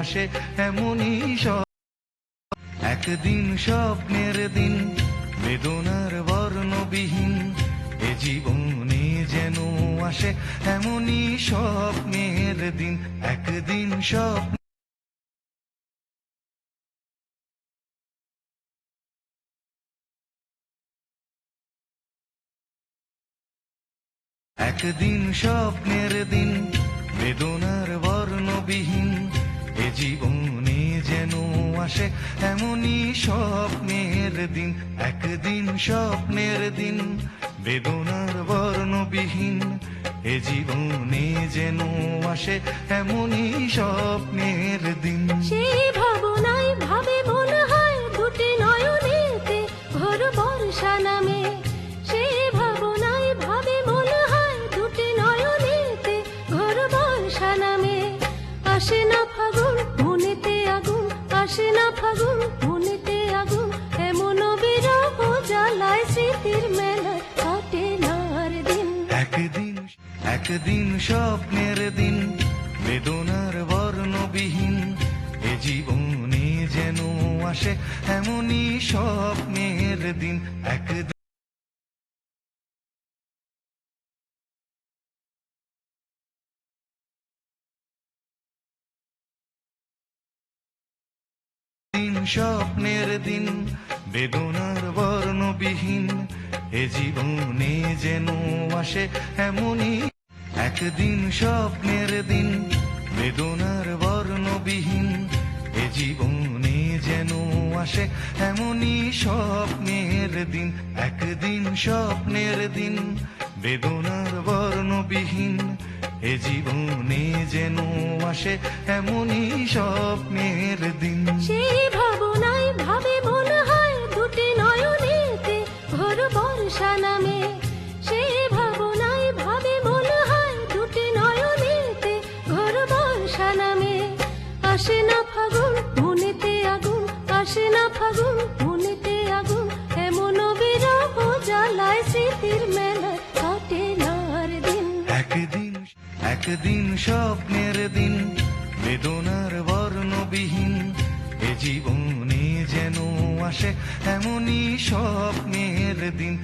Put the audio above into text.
আসে এমনই একদিন স্বপ্নের দিন বেদনার বর্ণবিহীন এ জীবনে যেন আসে এমনই স্বপ্নের দিন একদিন স্বপ্ন একদিন স্বপ্নের দিন বেদনার বর্ণবিহীন এ জীবনে যেন আসে এমনই স্বপ্নের দিন একদিন স্বপ্নের দিন বেদনার বর্ণবিহীন এ জীবনে যেন আসে এমনই স্বপ্নের দিন সেই ভাবনায় ভাবে মনে হয় দুটি নয়নেতে ঘোর বর্ষা নামে সেই ভাবনায় ভাবে মনে হয় দুটি নয়নেতে ঘোর বর্ষা নামে আসে না ফাগুন মনেতে আগুন আসে না ফাগুন মনেতে আগুন এমন বিরহ জ্বালায় স্মৃতির মেলায় কাটে না আর দিন একদিন স্বপ্নের দিন বেদনার বর্ণবিহীন এ জীবনে যেন আসে এমনই স্বপ্নের দিন একদিন স্বপ্নের দিন বেদনার বর্ণবিহীন এ জীবনে যেন আসে এমনই একদিন স্বপ্নের দিন বেদনার বর্ণবিহীন এ জীবনে যেন আসে এমনই স্বপ্নের দিন একদিন স্বপ্নের দিন বেদনার বর্ণবিহীন এ জীবনে যেন আসে এমনই স্বপ্নের দিন সেই ভাবনায় ভাবে মনে হয় দুটি নয়নেতে ঘোর বর্ষা নামে সেই ভাবনায় ভাবে মনে হয় দুটি নয়নেতে ঘোর বর্ষা নামে আসে না ফাগুন মনেতে আগুন আসে না ফাগুন মনেতে আগুন এমন বিরহ জ্বালায় স্মৃতির মেলায় কাটে না আর দিন একদিন স্বপ্নের দিন বেদনার বর্ণবিহীন এ জীবনে যেন আসে এমনই স্বপ্নের দিন